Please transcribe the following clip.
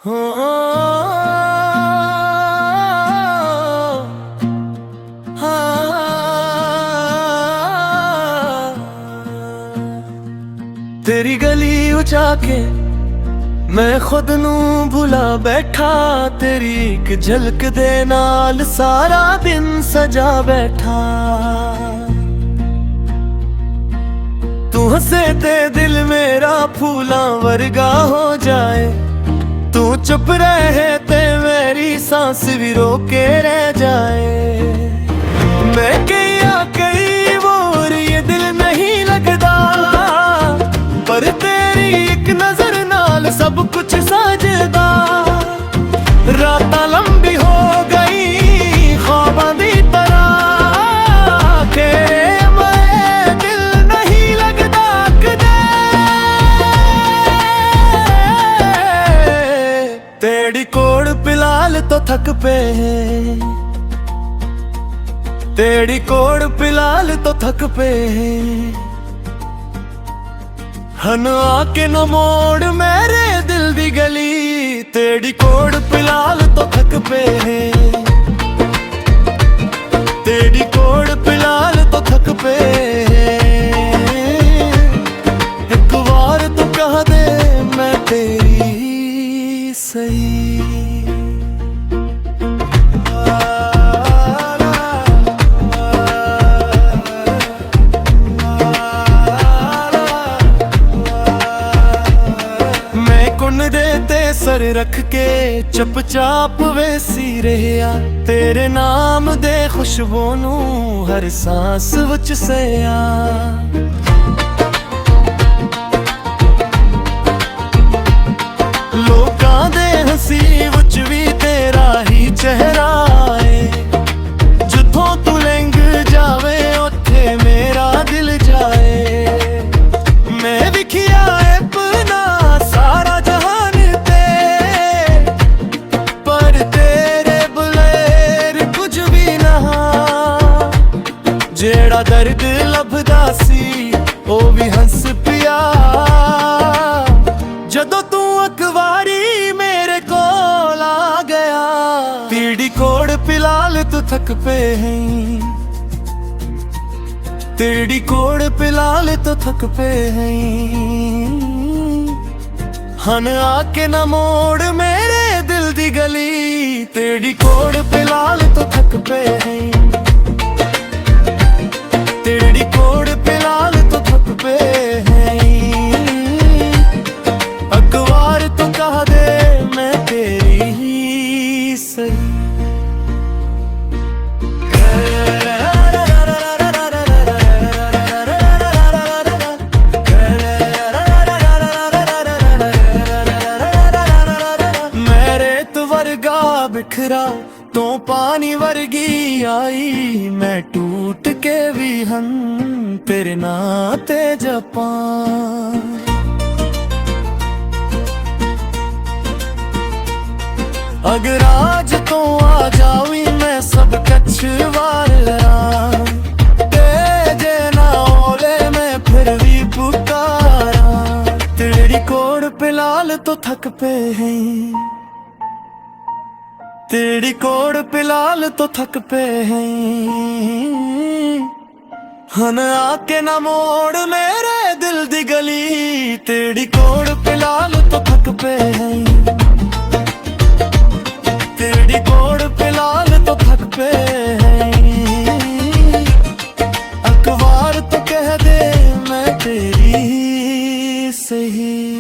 हो तेरी गली उचा के मैं खुद नू भुला बैठा, तेरी एक झलक दे नाल सारा दिन सजा बैठा। तू हंसे ते दिल मेरा फूलां वर्गा हो जाए, तू चुप रहे ते मेरी सांस भी रोके रह जाए। मैं कई और ये दिल नहीं लगदा, पर तेरी एक नजर नाल सब कुछ साजदा। रातां लंबी हो गई ख्वाबां दी तरह के मैं दिल नहीं लगदा कदे। तेरी कोड़ पिलाल तो थक पे, तेरी कोड़ पिलाल तो थक पे। हन आके न मोड़ मेरे दिल दी गली, तेरी कोड़ पिलाल तो थक पे। तेरी कोड़ पिलाल तो थक पे। एक बार तो कह दे मैं तेरी सही। सर रख के चुपचाप वेसी रहा, तेरे नाम दे खुशबू नू हर सांस विच सया। लोकां दे हंसी विच भी तेरा ही चेहरा है, जिथों तू लंघ जावे उत्थे मेरा दिल जाए। मैं विखिया अपना सारा जहां, जेड़ा दर्द लभदा सी ओ भी हंस पिया। जदों तू अखबारी मेरे कोल आ गया, तेरी कोड़ पिलाल तो थक पे है। तेरी कोड़ पिलाल तो थक पे है। हन आके न मोड़ मेरे दिल दी गली, तेरी कोड़ पिलाल तो थक पे है। तेरी कोड़ पिलाल तो थक पे है। अखबार तो कह दे मैं तेरी ही सही। मैं रेत वर्गा बिखरा तो पानी वर्गी आई, मैं टूट के भी हम तेरे नाते जपा। अगर आज तो आ जावी मैं सब कछ वार लरा, तेजे ना ओले मैं फिर भी पुकारा। तेरी कोड़ पिलाल तो थक पे है। तेरी कोड़ पिलाल तो थक पे है। हन आके न मोड़ मेरे दिल दी गली, तेरी कोड़ पिलाल तो थक पे है। तेरी कोड़ पिलाल तो थक पे है। अखबार तो कह दे मैं तेरी सही।